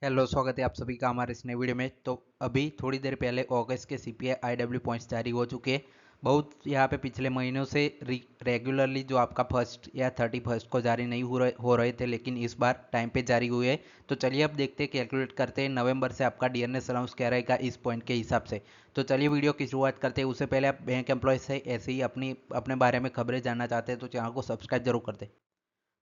Hello, स्वागत है आप सभी का हमारे इस नए वीडियो में। तो अभी थोड़ी देर पहले अगस्त के सीपीआई आईडब्ल्यू पॉइंट्स जारी हो चुके हैं। बहुत यहाँ पे पिछले महीनों से रेगुलरली जो आपका फर्स्ट या 31 को जारी नहीं हो रहे थे, लेकिन इस बार टाइम पे जारी हुए हैं। तो चलिए अब देखते हैं, कैलकुलेट करते हैं नवंबर से आपका डीएनएस अलाउंस क्या रहेगा इस पॉइंट के हिसाब से। तो चलिए वीडियो की शुरुआत करते हैं। उससे पहले आप बैंक एम्प्लॉय से ऐसे ही अपने बारे में खबरें जानना चाहते हैं तो चैनल को सब्सक्राइब जरूर कर दें।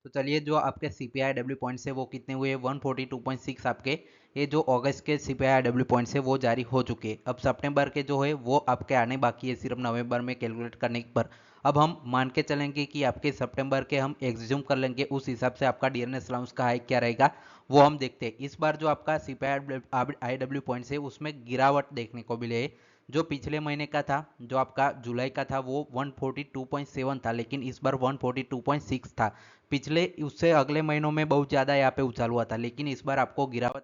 तो चलिए, जो आपके सीपीआई डब्ल्यू पॉइंट्स है वो कितने हुए? 142.6 आपके, ये जो अगस्त के सीपीआई डब्ल्यू पॉइंट्स है वो जारी हो चुके हैं। अब सितंबर के जो है वो आपके आने बाकी है, सिर्फ नवंबर में कैलकुलेट करने पर। अब हम मान के चलेंगे कि आपके सितंबर के हम एग्ज्यूम कर लेंगे, उस हिसाब से आपका डीएनएस अलाउंस का हाइक क्या रहेगा वो हम देखते हैं। इस बार जो आपका सीपीआई आईडब्ल्यू पॉइंट्स है उसमें गिरावट देखने को मिले। जो पिछले महीने का था, जो आपका जुलाई का था, वो 142.7 था, लेकिन इस बार 142.6 था। पिछले उससे अगले महीनों में बहुत ज़्यादा यहाँ पे उछाल हुआ था, लेकिन इस बार आपको गिरावट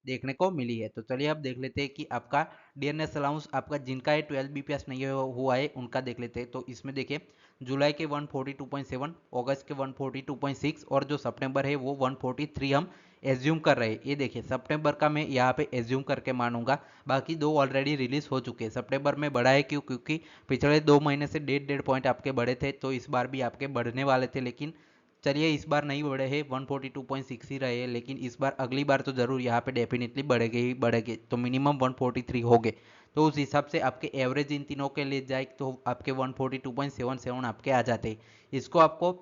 देखने को मिली है। तो चलिए अब देख लेते हैं कि आपका डीएनएस अलाउंस, आपका जिनका ये 12 बीपीएस नहीं हुआ है उनका देख लेते हैं। तो इसमें देखिए, जुलाई के 142.7, अगस्त के 142.6 और जो सितंबर है वो 143 हम एज्यूम कर रहे हैं। ये देखिए, सितंबर का मैं यहाँ पे एज्यूम करके मानूंगा। बाकी दो ऑलरेडी रिलीज हो चुके हैं। सितंबर में बढ़ा है क्यों? क्योंकि पिछले 2 महीने से 1.5 पॉइंट आपके बढ़े थे, तो इस बार भी आपके बढ़ने वाले थे, लेकिन चलिए इस बार नहीं बढ़े हैं, 142.6 ही रहे हैं। लेकिन इस बार अगली बार तो ज़रूर यहाँ पे डेफिनेटली बढ़ेंगे ही बढ़ेंगे, तो मिनिमम 143 हो गए। तो उस हिसाब से आपके एवरेज इन तीनों के लिए जाए तो आपके 142.77 आपके आ जाते हैं। इसको आपको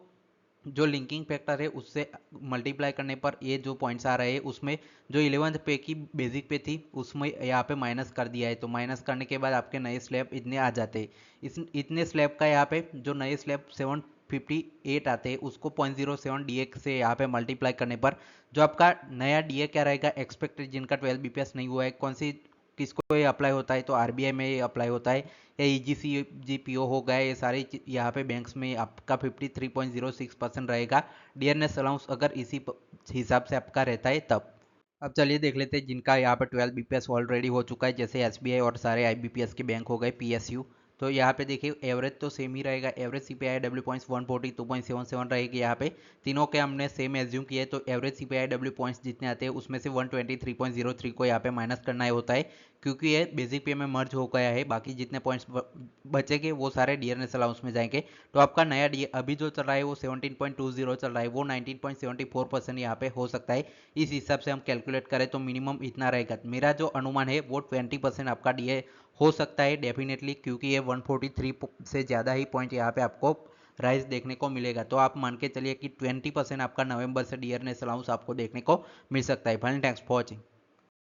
जो लिंकिंग फैक्टर है उससे मल्टीप्लाई करने पर ये जो पॉइंट्स आ रहे हैं उसमें जो 11th पे की बेसिक पे थी उसमें यहाँ पे माइनस कर दिया है। तो माइनस करने के बाद आपके नए स्लैब इतने आ जाते हैं। इतने स्लैब का यहाँ पे जो नए स्लैब 758 आते हैं उसको 0.07 डी से यहाँ पे मल्टीप्लाई करने पर जो आपका नया डी क्या रहेगा एक्सपेक्टेड, जिनका 12 बीपीएस नहीं हुआ है, कौन सी किसको ये अप्लाई होता है? तो आरबीआई में ये अप्लाई होता है, या ईजीसी जीपीओ हो गया, ये सारे यहाँ पे बैंक्स में आपका 53.06% रहेगा डीएनएस अलाउंस, अगर इसी हिसाब से आपका रहता है तब। अब चलिए देख लेते हैं जिनका यहाँ पर 12 बीपीएस ऑलरेडी हो चुका है, जैसे एसबीआई और सारे आईबीपीएस के बैंक हो गए, पीएसयू। तो यहाँ पे देखिए एवरेज तो सेम ही रहेगा। एवरेज सीपीआई डब्ल्यू पॉइंट्स 142.77 रहेगी यहाँ पे। तीनों के हमने सेम एज्यूम किया है, तो एवरेज सीपीआई डब्ल्यू पॉइंट्स जितने आते हैं उसमें से 123.03 को यहाँ पे माइनस करना है होता है, क्योंकि ये बेसिक पे में मर्ज हो गया है। बाकी जितने पॉइंट्स बचेंगे वो सारे डीएनएस अलाउंस में जाएंगे। तो आपका नया डी अभी जो चल रहा है वो 17.20 चल रहा है, वो 19.74% यहाँ पे हो सकता है। इस हिसाब से हम कैलकुलेट करें तो मिनिमम इतना रहेगा। मेरा जो अनुमान है वो 20% आपका डीए हो सकता है डेफिनेटली, क्योंकि ये 143 से ज़्यादा ही पॉइंट यहाँ पे आपको राइज देखने को मिलेगा। तो आप मान के चलिए कि 20% आपका नवंबर से डीएनएस अलाउंस आपको देखने को मिल सकता है। Final, thanks for watching.